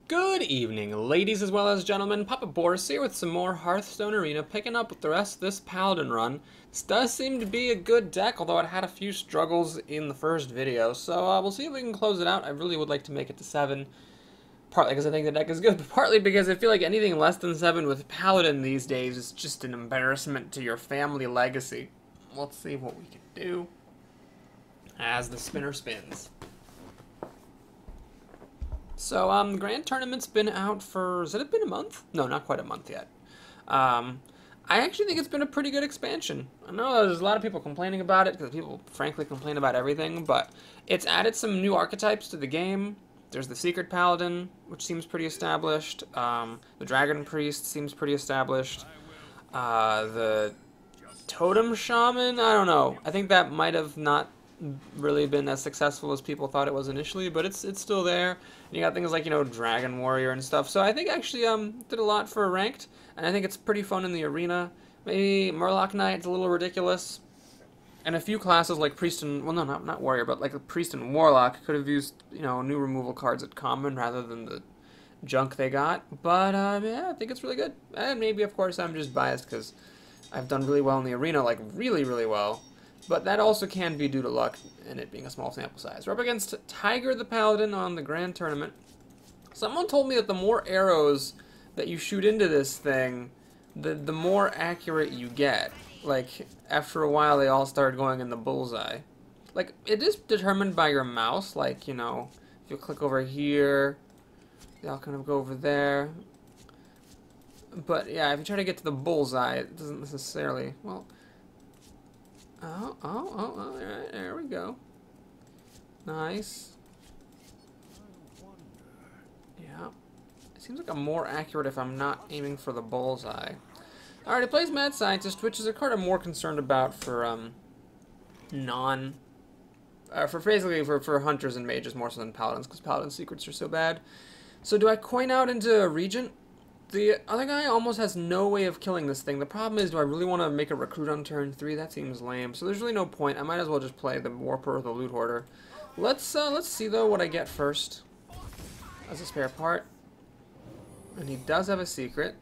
Good evening, ladies as well as gentlemen. Papa Boris here with some more Hearthstone Arena, picking up with the rest of this Paladin run. This does seem to be a good deck, although it had a few struggles in the first video, so we'll see if we can close it out. I really would like to make it to 7, partly because I think the deck is good, but partly because I feel like anything less than 7 with Paladin these days is just an embarrassment to your family legacy. Let's see what we can do as the spinner spins. So, the Grand Tournament's been out for, has it been a month? No, not quite a month yet. I actually think it's been a pretty good expansion. I know there's a lot of people complaining about it, because people, frankly, complain about everything, but it's added some new archetypes to the game. There's the Secret Paladin, which seems pretty established. The Dragon Priest seems pretty established. The Totem Shaman, I don't know. I think that might have not really been as successful as people thought it was initially, but it's still there. And you got things like, you know, Dragon Warrior and stuff. So I think actually did a lot for ranked, and I think it's pretty fun in the arena. Maybe Murloc Knight's a little ridiculous. And a few classes like Priest and, well, no, not Warrior, but like a Priest and Warlock could have used, you know, new removal cards at common rather than the junk they got. But yeah, I think it's really good. And maybe, of course, I'm just biased because I've done really well in the arena, like really, really well. But that also can be due to luck and it being a small sample size. We're up against Tiger the Paladin on the Grand Tournament. Someone told me that the more arrows that you shoot into this thing, the more accurate you get. Like, after a while, they all started going in the bullseye. Like, it is determined by your mouse. Like, you know, if you click over here, they all kind of go over there. But, yeah, if you try to get to the bullseye, it doesn't necessarily, well... Oh, there we go. Nice. Yeah. It seems like I'm more accurate if I'm not aiming for the bullseye. Alright, he plays Mad Scientist, which is a card I'm more concerned about for, for hunters and mages more so than paladins, because paladin secrets are so bad. So do I coin out into a regent? The other guy almost has no way of killing this thing. The problem is, do I really want to make a recruit on turn 3? That seems lame. So there's really no point. I might as well just play the Warper or the Loot Hoarder. Let's see, though, what I get first as a spare part. And he does have a secret.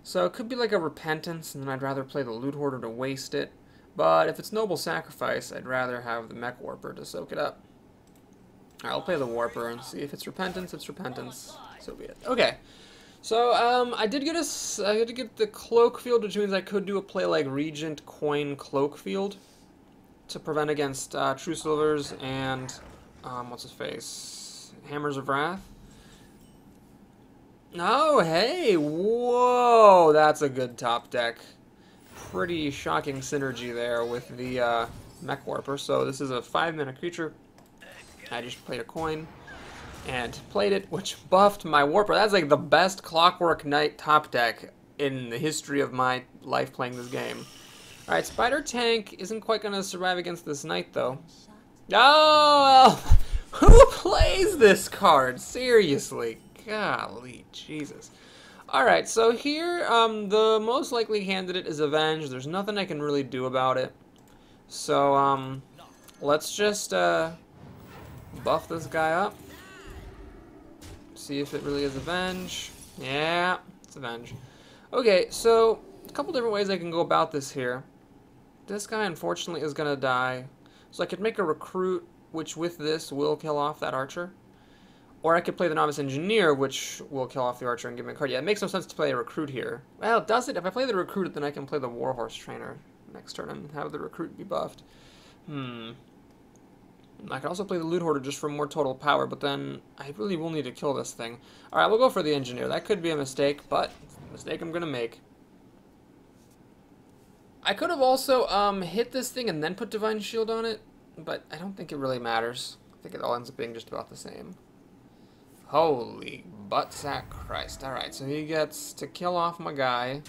So it could be like a Repentance, and then I'd rather play the Loot Hoarder to waste it. But if it's Noble Sacrifice, I'd rather have the Mech Warper to soak it up. Alright, I'll play the Warper and see if it's Repentance. It's Repentance. So be it. Okay. So, I did get the Cloak Field, which means I could do a play like Regent, Coin, Cloak Field to prevent against True Silvers and, what's his face? Hammers of Wrath. Oh, hey! Whoa! That's a good top deck. Pretty shocking synergy there with the Mech Warper. So this is a 5-mana creature. I just played a coin and played it, which buffed my Warper. That's like the best Clockwork Knight top deck in the history of my life playing this game. Alright, Spider Tank isn't quite going to survive against this Knight, though. Oh! Who plays this card? Seriously. Golly, Jesus. Alright, so here, the most likely candidate is Avenge. There's nothing I can really do about it. So, let's just, buff this guy up. See if it really is Avenge. Yeah, it's Avenge. Okay, so a couple different ways I can go about this here. This guy, unfortunately, is going to die. So I could make a Recruit, which with this will kill off that Archer. Or I could play the Novice Engineer, which will kill off the Archer and give me a card. Yeah, it makes no sense to play a Recruit here. Well, does it? If I play the Recruit, then I can play the Warhorse Trainer next turn and have the Recruit be buffed. I could also play the Loot Hoarder just for more total power, but then I really will need to kill this thing. Alright, we'll go for the Engineer. That could be a mistake, but it's a mistake I'm going to make. I could have also hit this thing and then put Divine Shield on it, but I don't think it really matters. I think it all ends up being just about the same. Holy buttsack Christ. Alright, so he gets to kill off my guy.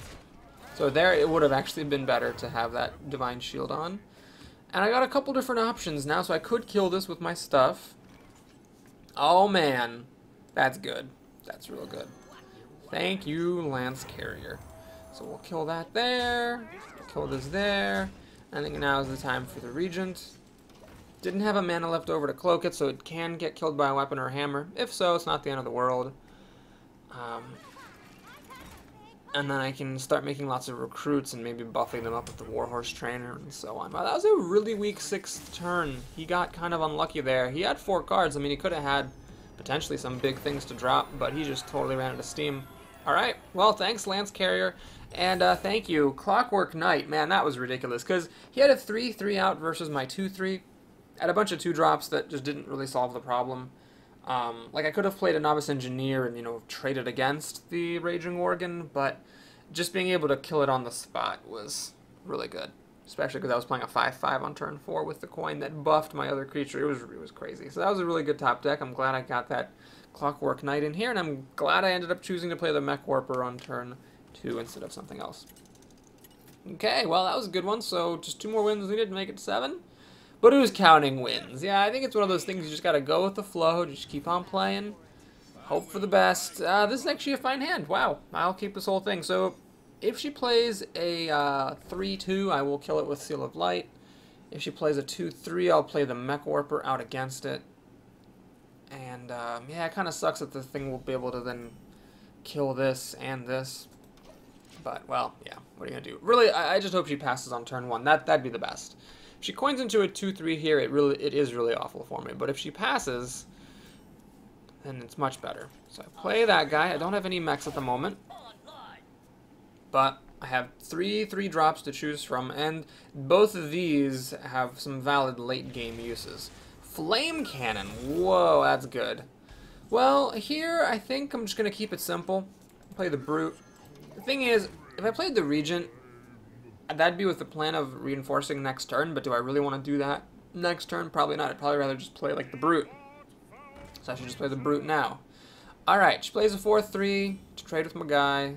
So there it would have actually been better to have that Divine Shield on. And I got a couple different options now, so I could kill this with my stuff. Oh, man. That's good. That's real good. Thank you, Lance Carrier. So we'll kill that there. Kill this there. I think now is the time for the Regent. Didn't have a mana left over to cloak it, so it can get killed by a weapon or a hammer. If so, it's not the end of the world. Um, and then I can start making lots of recruits and maybe buffing them up with the Warhorse Trainer and so on. Wow, that was a really weak 6th turn. He got kind of unlucky there. He had 4 cards. I mean, he could have had potentially some big things to drop, but he just totally ran out of steam. Alright, well, thanks, Lance Carrier. And thank you, Clockwork Knight. Man, that was ridiculous, because he had a 3-3 out versus my 2-3. Had a bunch of 2-drops that just didn't really solve the problem. Like, I could have played a Novice Engineer and, you know, traded against the Raging Worgen, but just being able to kill it on the spot was really good. Especially because I was playing a 5-5 on turn 4 with the coin that buffed my other creature. It was crazy. So that was a really good top deck. I'm glad I got that Clockwork Knight in here, and I'm glad I ended up choosing to play the Mech Warper on turn 2 instead of something else. Okay, well, that was a good one. So just 2 more wins needed to make it 7. But who's counting wins? Yeah, I think it's one of those things you just got to go with the flow, just keep on playing, hope for the best. This is actually a fine hand. Wow, I'll keep this whole thing. So if she plays a 3-2, I will kill it with Seal of Light. If she plays a 2-3, I'll play the Mech Warper out against it. And yeah, it kind of sucks that the thing will be able to then kill this and this. But, well, yeah, what are you going to do? Really, I just hope she passes on turn 1. That'd be the best. If she coins into a 2-3 here, it is really awful for me. But if she passes, then it's much better. So I play that guy. I don't have any mechs at the moment. But I have 3 3-drops to choose from, and both of these have some valid late-game uses. Flame Cannon. Whoa, that's good. Well, here I think I'm just going to keep it simple. Play the Brute. The thing is, if I played the Regent, that'd be with the plan of reinforcing next turn, but do I really want to do that next turn? Probably not. I'd probably rather just play like the Brute. So I should just play the Brute now. Alright, she plays a 4-3 to trade with my guy.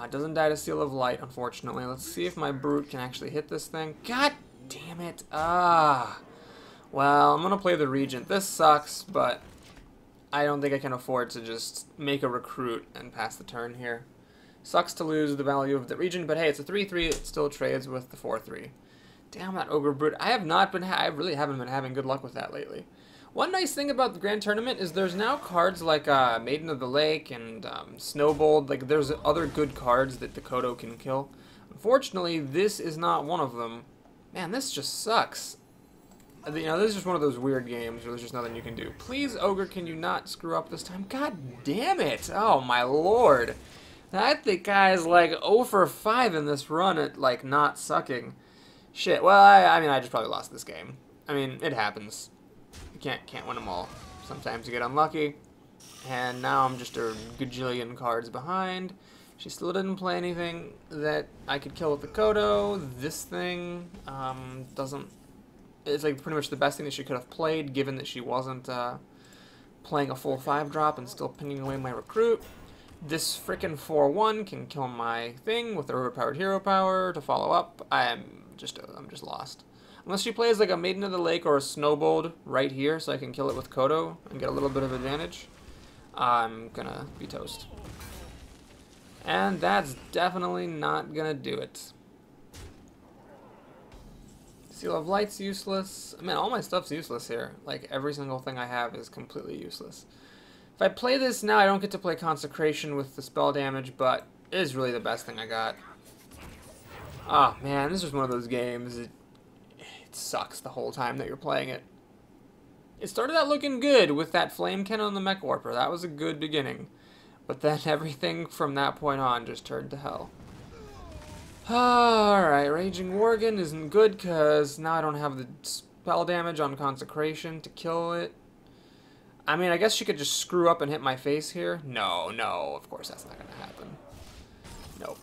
Doesn't die to Seal of Light, unfortunately. Let's see if my Brute can actually hit this thing. God damn it. Well, I'm going to play the Regent. This sucks, but I don't think I can afford to just make a recruit and pass the turn here. Sucks to lose the value of the Regent, but hey, it's a 3-3. It still trades with the 4-3. Damn, that Ogre Brute. I really haven't been having good luck with that lately. One nice thing about the Grand Tournament is there's now cards like Maiden of the Lake and Snowbold. Like, there's other good cards that the Kodo can kill. Unfortunately, this is not one of them. Man, this just sucks. You know, this is just one of those weird games where there's just nothing you can do. Please, Ogre, can you not screw up this time? God damn it! Oh, my lord. I think guy's like 0 for 5 in this run at, like, not sucking. Shit, well, I mean, I just probably lost this game. I mean, it happens. You can't win them all. Sometimes you get unlucky. And now I'm just a gajillion cards behind. She still didn't play anything that I could kill with the Kodo. This thing doesn't... It's like pretty much the best thing that she could have played, given that she wasn't playing a full 5-drop and still pinging away my recruit. This frickin' 4-1 can kill my thing with the overpowered hero power to follow up. I'm just lost. Unless she plays like a Maiden of the Lake or a Snowbold right here, so I can kill it with Kodo and get a little bit of advantage, I'm gonna be toast. And that's definitely not gonna do it. Seal of Light's useless. I mean, all my stuff's useless here. Like, every single thing I have is completely useless. If I play this now, I don't get to play Consecration with the spell damage, but it is really the best thing I got. Oh, man, this is one of those games. It sucks the whole time that you're playing it. It started out looking good with that Flame Cannon and the Mech Warper. That was a good beginning. But then everything from that point on just turned to hell. Alright, Raging Worgen isn't good because now I don't have the spell damage on Consecration to kill it. I mean, I guess she could just screw up and hit my face here. No, of course that's not going to happen. Nope.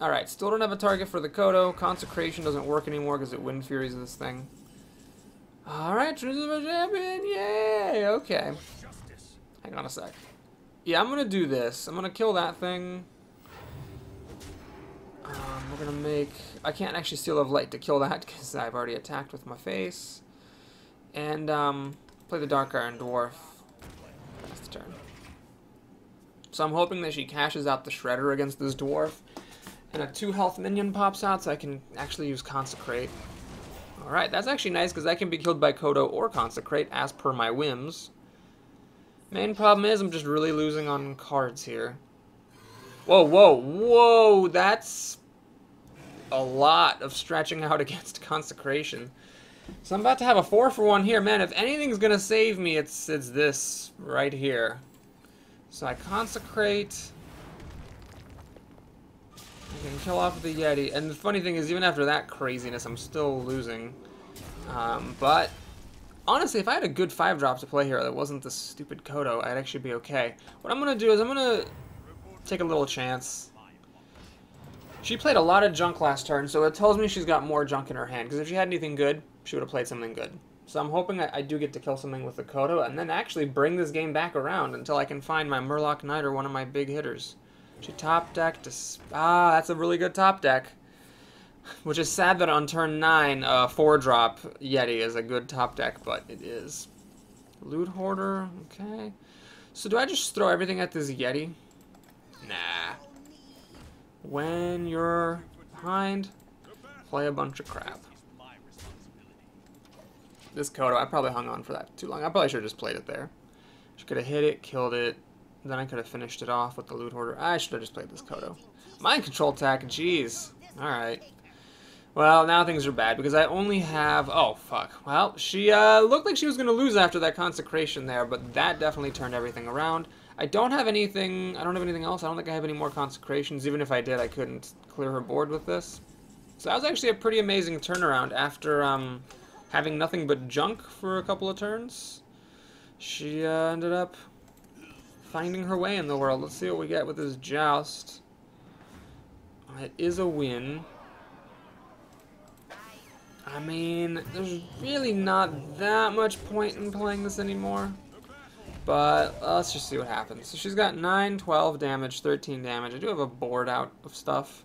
Alright, still don't have a target for the Kodo. Consecration doesn't work anymore because it Wind Furies this thing. Alright, Transitive Champion, yay! Okay. Hang on a sec. Yeah, I'm going to do this. I'm going to kill that thing. We're going to make... I can't actually Seal of Light to kill that because I've already attacked with my face. And, play the Dark Iron Dwarf. That's the turn. So I'm hoping that she cashes out the Shredder against this Dwarf. And a 2-health minion pops out so I can actually use Consecrate. Alright, that's actually nice because I can be killed by Kodo or Consecrate as per my whims. Main problem is I'm just really losing on cards here. Whoa, whoa, whoa! That's a lot of stretching out against Consecration. So I'm about to have a 4-for-1 here. Man, if anything's going to save me, it's this right here. So I Consecrate. I can kill off the Yeti. And the funny thing is, even after that craziness, I'm still losing. But honestly, if I had a good 5-drop to play here that wasn't the stupid Kodo, I'd actually be okay. What I'm going to do is I'm going to take a little chance. She played a lot of junk last turn, so it tells me she's got more junk in her hand. Because if she had anything good, she would have played something good. So I'm hoping I do get to kill something with the Kodo, and then actually bring this game back around until I can find my Murloc Knight or one of my big hitters. She top decked to... that's a really good top deck. Which is sad that on turn 9, 4-drop Yeti is a good top deck, but it is. Loot Hoarder, okay. So do I just throw everything at this Yeti? Nah. When you're behind, play a bunch of crap. This Kodo, I probably hung on for that too long. I probably should have just played it there. She could have hit it, killed it. Then I could have finished it off with the Loot Hoarder. I should have just played this Kodo. Mind Control attack, jeez. Alright. Well, now things are bad because I only have... Oh, fuck. Well, she looked like she was going to lose after that Consecration there, but that definitely turned everything around. I don't have anything else. I don't think I have any more Consecrations. Even if I did, I couldn't clear her board with this. So that was actually a pretty amazing turnaround after having nothing but junk for a couple of turns. She ended up finding her way in the world. Let's see what we get with this Joust. It is a win. I mean, there's really not that much point in playing this anymore. But let's just see what happens. So she's got 9, 12 damage, 13 damage. I do have a board out of stuff.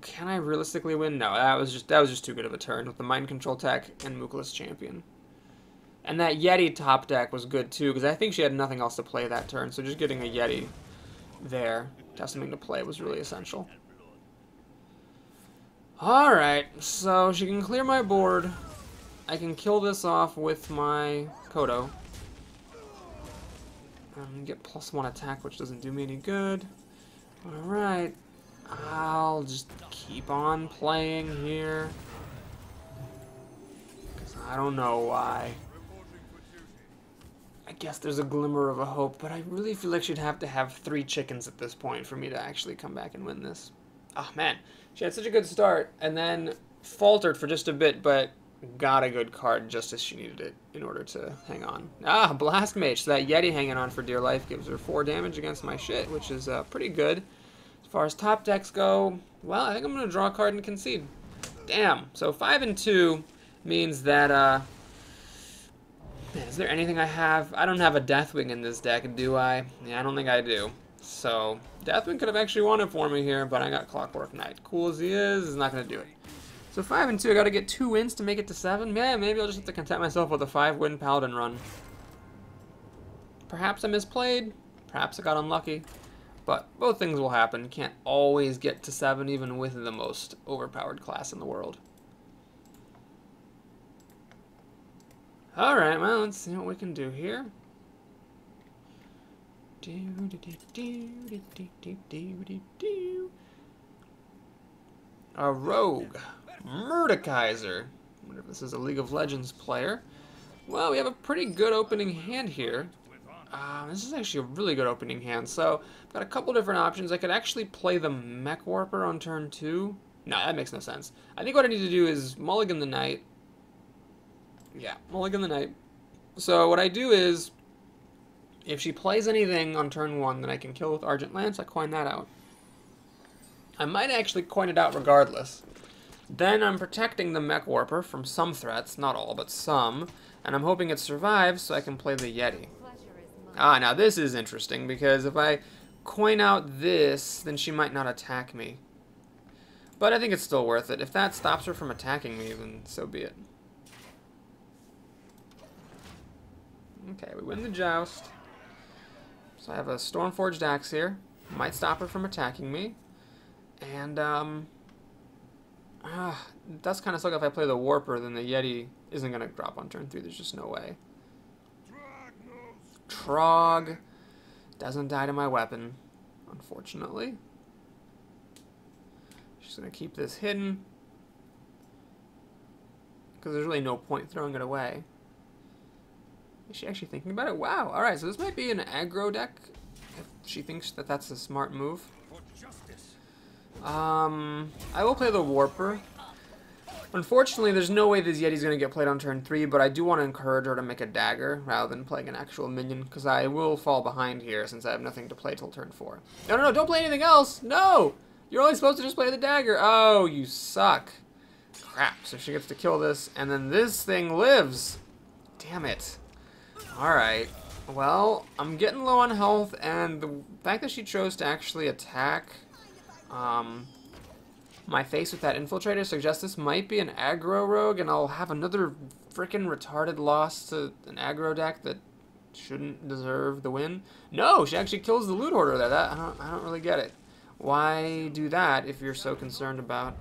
Can I realistically win? No, that was just too good of a turn with the Mind Control tech and Mookless Champion. And that Yeti top deck was good too, because I think she had nothing else to play that turn, so just getting a Yeti there to have something to play was really essential. Alright, so she can clear my board. I can kill this off with my Kodo. Get +1 attack, which doesn't do me any good. Alright. I'll just keep on playing here. Because I don't know why. I guess there's a glimmer of a hope, but I really feel like she'd have to have 3 chickens at this point for me to actually come back and win this. Oh, man. She had such a good start, and then faltered for just a bit, but got a good card just as she needed it in order to hang on. Ah, Blast Mage. So that Yeti hanging on for dear life gives her 4 damage against my shit, which is pretty good. As far as top decks go, well, I think I'm going to draw a card and concede. Damn. So 5 and 2 means that, man, is there anything I have? I don't have a Deathwing in this deck, do I? Yeah, I don't think I do. So Deathwing could have actually won it for me here, but I got Clockwork Knight. Cool as he is not going to do it. So 5 and 2, I got to get 2 wins to make it to 7. Yeah, maybe I'll just have to content myself with a 5-win Paladin run. Perhaps I misplayed. Perhaps I got unlucky. But both things will happen. You can't always get to 7, even with the most overpowered class in the world. Alright, well, let's see what we can do here. A rogue. Mordekaiser. I wonder if this is a League of Legends player. Well, we have a pretty good opening hand here. This is actually a really good opening hand. So, I've got a couple different options. I could actually play the Mech Warper on turn 2. No, that makes no sense. I think what I need to do is mulligan the Knight. Yeah, mulligan the Knight. So, what I do is, if she plays anything on turn 1 that I can kill with Argent Lance, I coin that out. I might actually coin it out regardless. Then I'm protecting the Mech Warper from some threats, not all, but some, and I'm hoping it survives so I can play the Yeti. Ah, now this is interesting, because if I coin out this, then she might not attack me. But I think it's still worth it. If that stops her from attacking me, then so be it. Okay, we win the Joust. So I have a Stormforged Axe here. Might stop her from attacking me. And, it does kind of suck if I play the Warper, then the Yeti isn't going to drop on turn 3. There's just no way. Trog doesn't die to my weapon, unfortunately. She's going to keep this hidden, because there's really no point throwing it away. Is she actually thinking about it? Wow, alright, so this might be an aggro deck, if she thinks that that's a smart move. I will play the Warper. Unfortunately, there's no way this Yeti's going to get played on turn 3, but I do want to encourage her to make a dagger rather than playing an actual minion, because I will fall behind here since I have nothing to play till turn 4. No, no, no, don't play anything else! No! You're only supposed to just play the dagger! Oh, you suck. Crap, so she gets to kill this, and then this thing lives! Damn it. Alright, well, I'm getting low on health, and the fact that she chose to actually attack my face with that infiltrator suggests this might be an aggro rogue, and I'll have another freaking retarded loss to an aggro deck that shouldn't deserve the win. No, she actually kills the loot hoarder there. That I don't really get it. Why do that if you're so concerned about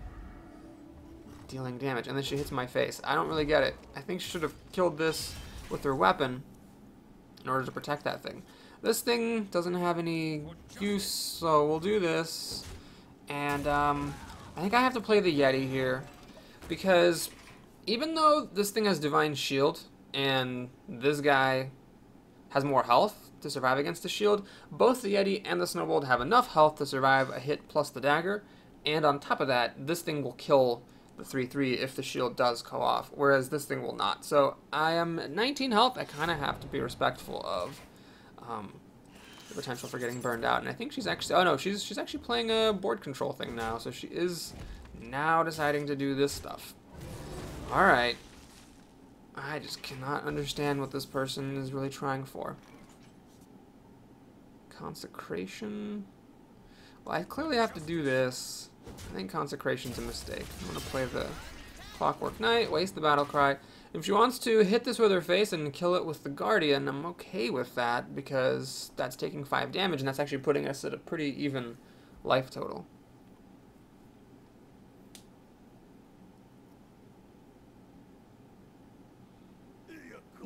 dealing damage? And then she hits my face. I don't really get it. I think she should have killed this with her weapon in order to protect that thing. This thing doesn't have any use, so we'll do this. And I think I have to play the Yeti here, because even though this thing has Divine Shield and this guy has more health to survive against the shield, both the Yeti and the Snowbolt have enough health to survive a hit plus the dagger, and on top of that, this thing will kill the 3/3 if the shield does go off, whereas this thing will not. So I am at 19 health. I kind of have to be respectful of the potential for getting burned out. And I think she's actually, oh no, she's actually playing a board control thing now, so she is now deciding to do this stuff. Alright. I just cannot understand what this person is really trying for. Consecration. Well, I clearly have to do this. I think Consecration's a mistake. I'm going to play the Clockwork Knight, waste the Battle Cry. If she wants to hit this with her face and kill it with the Guardian, I'm okay with that, because that's taking 5 damage, and that's actually putting us at a pretty even life total.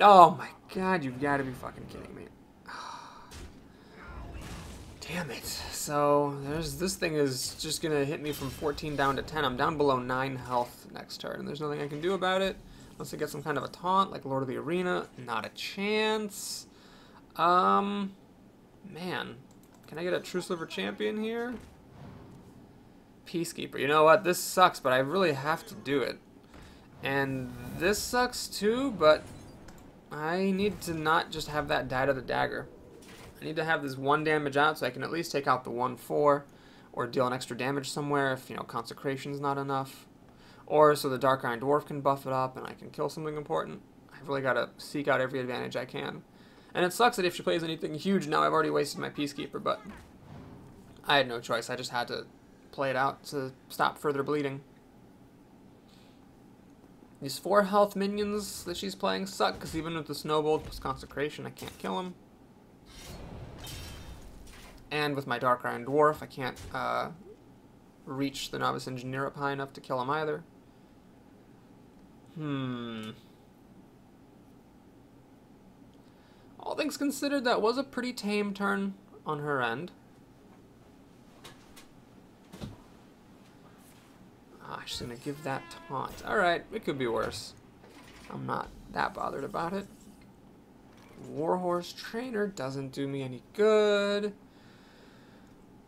Oh my god, you've got to be fucking kidding me. Damn it. So, this thing is just going to hit me from 14 down to 10. I'm down below 9 health next turn, and there's nothing I can do about it. Unless I get some kind of a taunt, like Lord of the Arena. Not a chance. Man. Can I get a True Sliver Champion here? Peacekeeper. You know what? This sucks, but I really have to do it. And this sucks too, but I need to not just have that die to the dagger. I need to have this 1 damage out so I can at least take out the 1/4 or deal an extra damage somewhere if, you know, Consecration's not enough. Or so the Dark Iron Dwarf can buff it up and I can kill something important. I've really got to seek out every advantage I can. And it sucks that if she plays anything huge now, I've already wasted my Peacekeeper, but I had no choice. I just had to play it out to stop further bleeding. These 4 health minions that she's playing suck, because even with the Snowbolt plus Consecration, I can't kill him. And with my Dark Iron Dwarf, I can't reach the Novice Engineer up high enough to kill him either. All things considered, that was a pretty tame turn on her end. She's gonna give that taunt. Alright, it could be worse. I'm not that bothered about it. Warhorse Trainer doesn't do me any good.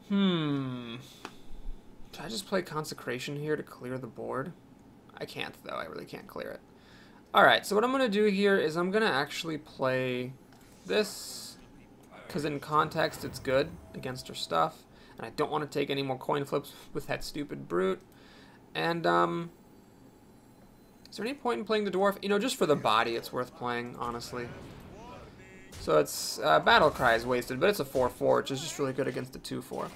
Should I just play Consecration here to clear the board? I can't, though. I really can't clear it. Alright, so what I'm going to do here is I'm going to actually play this, because in context it's good against her stuff, and I don't want to take any more coin flips with that stupid brute. And, is there any point in playing the dwarf? You know, just for the body it's worth playing, honestly. So it's, Battle Cry is wasted, but it's a 4/4, which is just really good against a 2/4.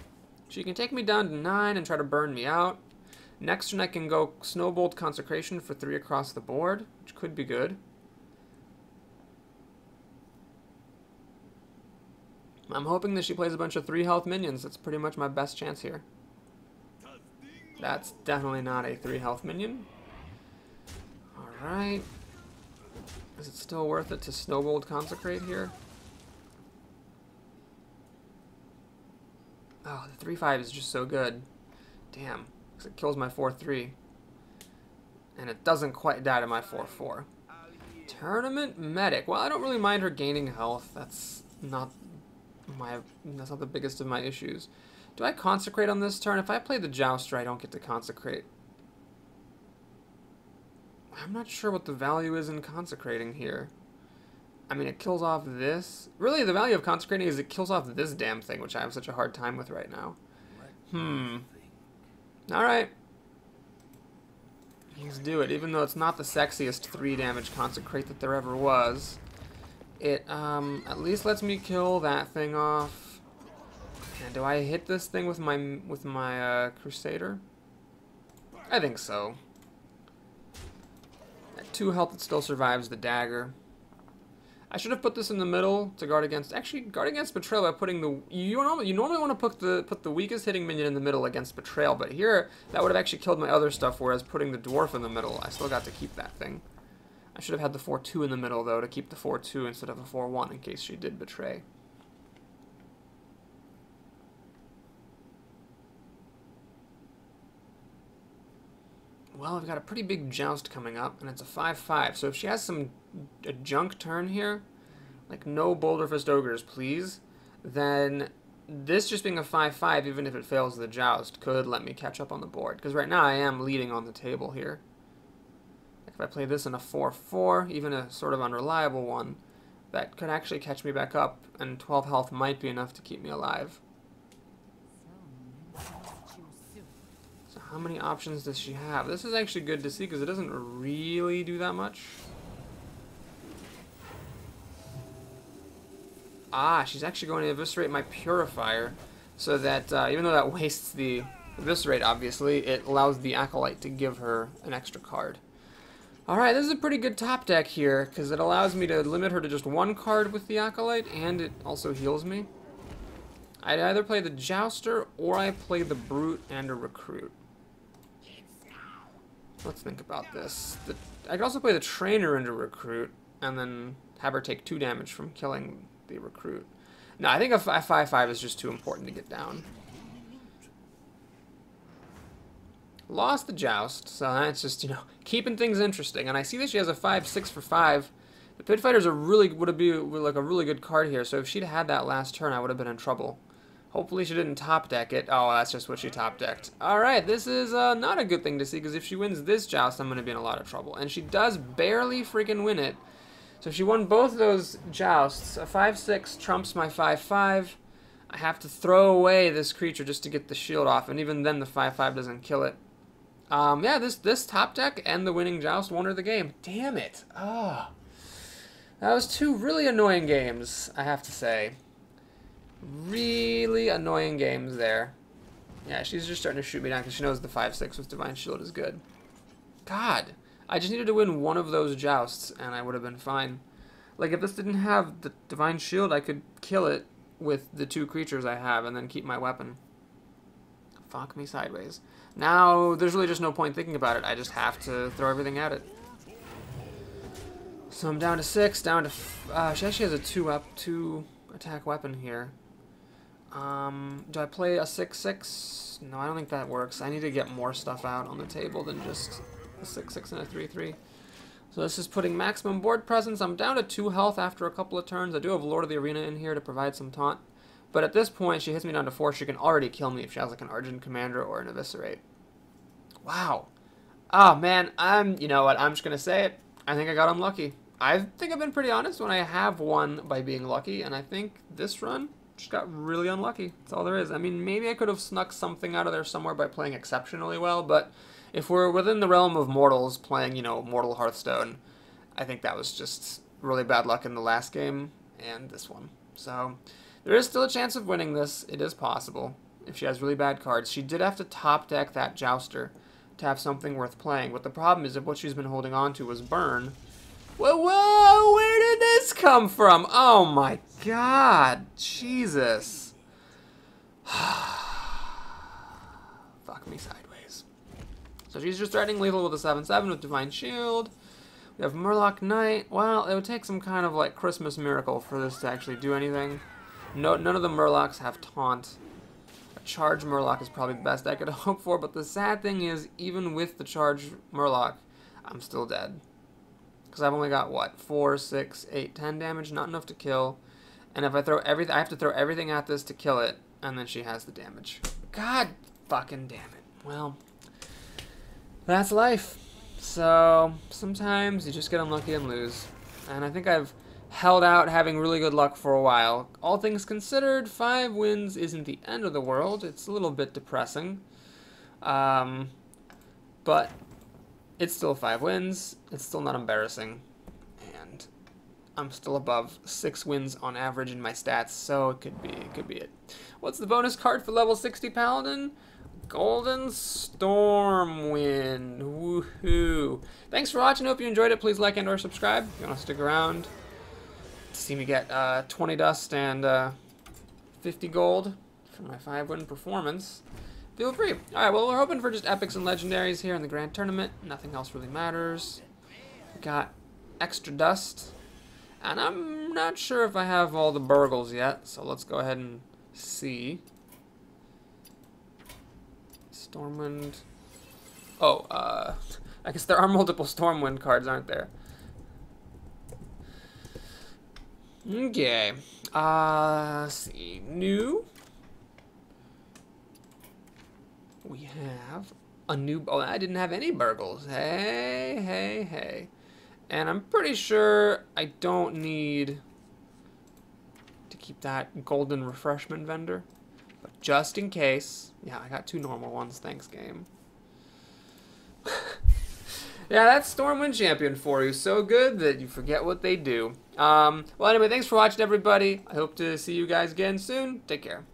She can take me down to 9 and try to burn me out. Next turn I can go Snowbolt Consecration for 3 across the board, which could be good. I'm hoping that she plays a bunch of 3 health minions. That's pretty much my best chance here. That's definitely not a 3 health minion. Alright. Is it still worth it to Snowbolt Consecrate here? Oh, the 3/5 is just so good. Damn, because it kills my 4/3. And it doesn't quite die to my 4/4. Tournament Medic. Well, I don't really mind her gaining health. That's not the biggest of my issues. Do I consecrate on this turn? If I play the Jouster, I don't get to consecrate. I'm not sure what the value is in consecrating here. I mean, it kills off this. Really, the value of consecrating is it kills off this damn thing, which I have such a hard time with right now. Alright. Let's do it. Even though it's not the sexiest 3 damage consecrate that there ever was, it at least lets me kill that thing off. And do I hit this thing with my Crusader? I think so. At 2 health, it still survives the dagger. I should have put this in the middle to guard against. Actually, guard against betrayal by putting the. You normally want to put the weakest hitting minion in the middle against betrayal, but here that would have actually killed my other stuff. Whereas putting the dwarf in the middle, I still got to keep that thing. I should have had the 4/2 in the middle though to keep the 4/2 instead of a 4/1 in case she did betray. Well, I've got a pretty big joust coming up, and it's a 5/5. So if she has a junk turn here, like no Boulder Fist Ogres, please, then this just being a 5/5, even if it fails the joust, could let me catch up on the board. Because right now I am leading on the table here. Like if I play this in a 4/4, even a sort of unreliable one, that could actually catch me back up, and 12 health might be enough to keep me alive. How many options does she have? This is actually good to see because it doesn't really do that much. Ah, she's actually going to eviscerate my Purifier so that even though that wastes the eviscerate, obviously, it allows the Acolyte to give her an extra card. Alright, this is a pretty good top deck here because it allows me to limit her to just 1 card with the Acolyte and it also heals me. I'd either play the Jouster or I play the Brute and a Recruit. Let's think about this. I could also play the Trainer into Recruit and then have her take 2 damage from killing the Recruit. No, I think a 5/5 is just too important to get down. Lost the Joust, so that's just, keeping things interesting. And I see that she has a 5/6 for 5. The Pit Fighters would be like a really good card here, so if she'd had that last turn, I would have been in trouble. Hopefully she didn't top deck it. Oh, that's just what she top decked. Alright, this is not a good thing to see, because if she wins this joust, I'm going to be in a lot of trouble. And she does barely freaking win it. So if she won both those jousts, a 5/6 trumps my 5/5. I have to throw away this creature just to get the shield off, and even then the 5/5 doesn't kill it. Yeah, this top deck and the winning joust won her the game. Damn it. Ah. That was 2 really annoying games, I have to say. Really annoying games there. Yeah, she's just starting to shoot me down because she knows the 5/6 with Divine Shield is good. God, I just needed to win 1 of those jousts and I would have been fine. Like, if this didn't have the Divine Shield, I could kill it with the 2 creatures I have and then keep my weapon. Fuck me sideways. Now, there's really just no point thinking about it. I just have to throw everything at it. So I'm down to 6, down to... she actually has a 2 attack weapon here. Do I play a 6/6? No, I don't think that works. I need to get more stuff out on the table than just a 6/6 and a 3/3. So this is putting maximum board presence. I'm down to 2 health after a couple of turns. I do have Lord of the Arena in here to provide some taunt. But at this point, she hits me down to 4. She can already kill me if she has like an Argent Commander or an Eviscerate. Wow. Oh, man. You know what? I'm just going to say it. I think I got unlucky. I think I've been pretty honest when I have won by being lucky. And I think this run just got really unlucky. That's all there is. I mean, maybe I could have snuck something out of there somewhere by playing exceptionally well. But if we're within the realm of mortals playing, Mortal Hearthstone, I think that was just really bad luck in the last game and this one. So there is still a chance of winning this. It is possible if she has really bad cards. She did have to top deck that Jouster to have something worth playing. But the problem is that what she's been holding on to was Burn. Whoa, where did this come from? Oh my god, Jesus. Fuck me sideways. So she's just threatening lethal with a 7/7 with Divine Shield. We have Murloc Knight. Well, it would take some kind of like Christmas miracle for this to actually do anything. No, none of the Murlocs have taunt. A Charged Murloc is probably the best I could hope for, but the sad thing is, even with the Charged Murloc, I'm still dead. Because I've only got, what, 4, 6, 8, 10 damage, not enough to kill. And if I throw everything, I have to throw everything at this to kill it, and then she has the damage. God fucking damn it. Well, that's life. So, sometimes you just get unlucky and lose. And I think I've held out having really good luck for a while. All things considered, 5 wins isn't the end of the world. It's a little bit depressing. But it's still 5 wins. It's still not embarrassing. And I'm still above 6 wins on average in my stats, so it could be it. What's the bonus card for level 60 Paladin? Golden Stormwind. Woohoo. Thanks for watching. Hope you enjoyed it. Please like and or subscribe if you want to stick around to see me get 20 dust and 50 gold for my 5-win performance. Feel free. Alright, well, we're hoping for just epics and legendaries here in the Grand Tournament. Nothing else really matters. We got extra dust. And I'm not sure if I have all the burgles yet, so let's go ahead and see. Stormwind. Oh, I guess there are multiple Stormwind cards, aren't there? Okay. Let's see. New. We have a new. Oh, I didn't have any burgles. Hey, hey, hey. And I'm pretty sure I don't need to keep that golden refreshment vendor. But just in case. Yeah, I got 2 normal ones. Thanks, game. Yeah, that's Stormwind Champion for you. So good that you forget what they do. Well, anyway, thanks for watching, everybody. I hope to see you guys again soon. Take care.